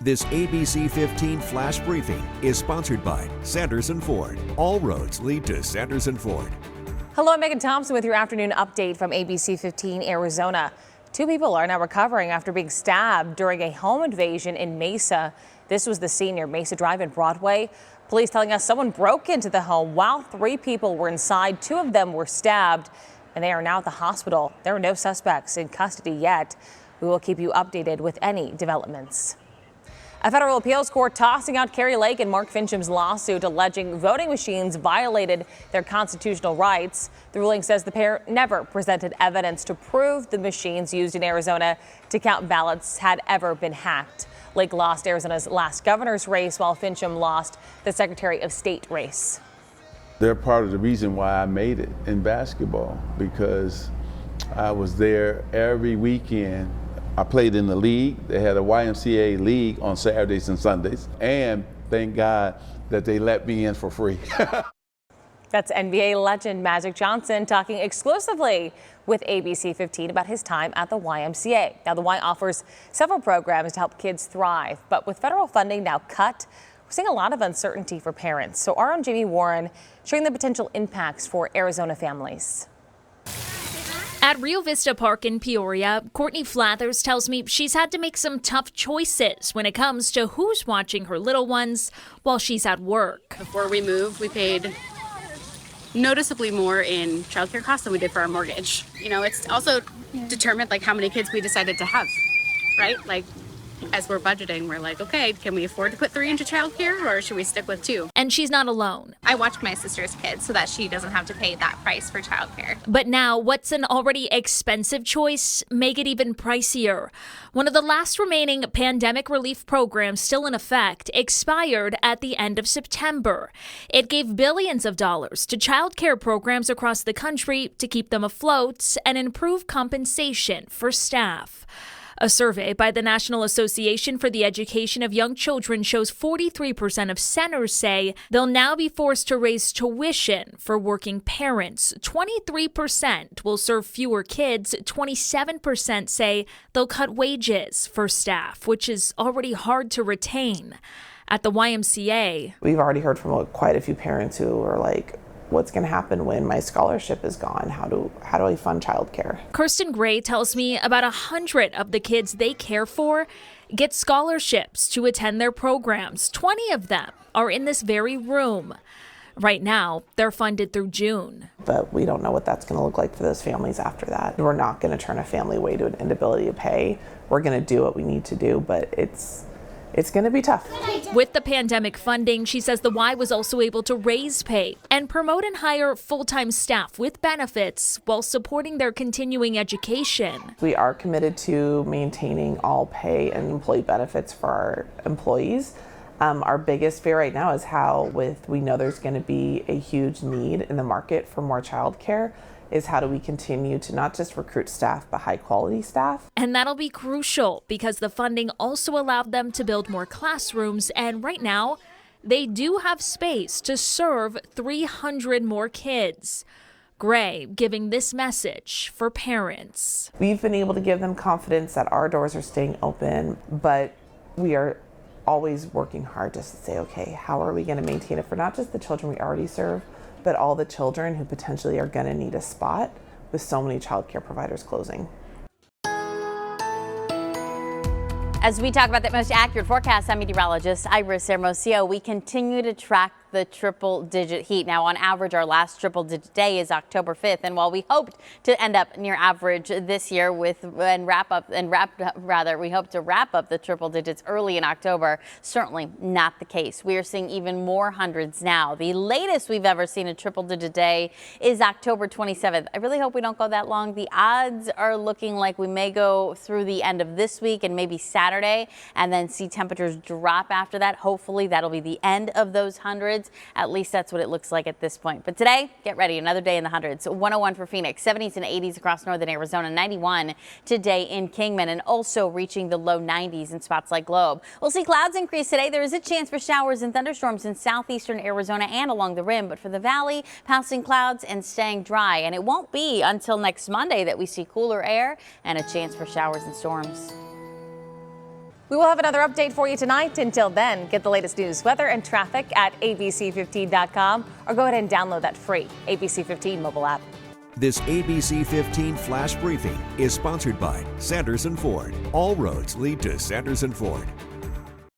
This ABC15 Flash Briefing is sponsored by Sanderson Ford. All roads lead to Sanderson Ford. Hello, I'm Megan Thompson with your afternoon update from ABC15 Arizona. 2 people are now recovering after being stabbed during a home invasion in Mesa. This was the scene near Mesa Drive and Broadway. Police telling us someone broke into the home while 3 people were inside. 2 of them were stabbed, and they are now at the hospital. There are no suspects in custody yet. We will keep you updated with any developments. A federal appeals court tossing out Carrie Lake and Mark Fincham's lawsuit alleging voting machines violated their constitutional rights. The ruling says the pair never presented evidence to prove the machines used in Arizona to count ballots had ever been hacked. Lake lost Arizona's last governor's race, while Fincham lost the Secretary of State race. They're part of the reason why I made it in basketball, because I was there every weekend. I played in the league. They had a YMCA league on Saturdays and Sundays, and thank God that they let me in for free. That's NBA legend Magic Johnson talking exclusively with ABC15 about his time at the YMCA. Now, the Y offers several programs to help kids thrive, but with federal funding now cut, we're seeing a lot of uncertainty for parents. So our own Jamie Warren showing the potential impacts for Arizona families. At Rio Vista Park in Peoria, Courtney Flathers tells me she's had to make some tough choices when it comes to who's watching her little ones while she's at work. Before we moved, we paid noticeably more in childcare costs than we did for our mortgage. You know, it's also determined like how many kids we decided to have, right? Like, as we're budgeting, we're like, okay, can we afford to put 3 into childcare, or should we stick with 2? And she's not alone. I watch my sister's kids so that she doesn't have to pay that price for childcare. But now what's an already expensive choice make it even pricier. One of the last remaining pandemic relief programs still in effect expired at the end of September. It gave billions of dollars to childcare programs across the country to keep them afloat and improve compensation for staff. A survey by the National Association for the Education of Young Children shows 43% of centers say they'll now be forced to raise tuition for working parents. 23% will serve fewer kids. 27% say they'll cut wages for staff, which is already hard to retain. At the YMCA, we've already heard from quite a few parents who are like, what's going to happen when my scholarship is gone? How do I fund childcare? Kirsten Gray tells me about 100 of the kids they care for get scholarships to attend their programs. 20 of them are in this very room. Right now, they're funded through June. But we don't know what that's going to look like for those families after that. We're not going to turn a family away to an inability to pay. We're going to do what we need to do, but it's going to be tough. With the pandemic funding, she says the Y was also able to raise pay and promote and hire full-time staff with benefits while supporting their continuing education. We are committed to maintaining all pay and employee benefits for our employees. Our biggest fear right now is how, we know there's going to be a huge need in the market for more childcare, is how do we continue to not just recruit staff, but high quality staff. And that'll be crucial because the funding also allowed them to build more classrooms. And right now, they do have space to serve 300 more kids. Gray giving this message for parents. We've been able to give them confidence that our doors are staying open, but we are always working hard just to say, okay, how are we going to maintain it for not just the children we already serve, but all the children who potentially are going to need a spot with so many childcare providers closing. As we talk about the most accurate forecast, I'm meteorologist Iris Hermosillo. We continue to track the triple-digit heat. Now, on average, our last triple-digit day is October 5th, and while we hoped to end up near average this year we hope to wrap up the triple digits early in October. Certainly not the case. We are seeing even more hundreds now. The latest we've ever seen a triple-digit day is October 27th. I really hope we don't go that long. The odds are looking like we may go through the end of this week and maybe Saturday, and then see temperatures drop after that. Hopefully, that'll be the end of those hundreds. At least that's what it looks like at this point. But today, get ready. Another day in the hundreds. 101 for Phoenix, 70s and 80s across northern Arizona, 91 today in Kingman, and also reaching the low 90s in spots like Globe. We'll see clouds increase today. There is a chance for showers and thunderstorms in southeastern Arizona and along the rim. But for the valley, passing clouds and staying dry. And it won't be until next Monday that we see cooler air and a chance for showers and storms. We will have another update for you tonight. Until then, get the latest news, weather, and traffic at abc15.com or go ahead and download that free ABC 15 mobile app. This ABC 15 flash briefing is sponsored by Sanderson Ford. All roads lead to Sanderson Ford.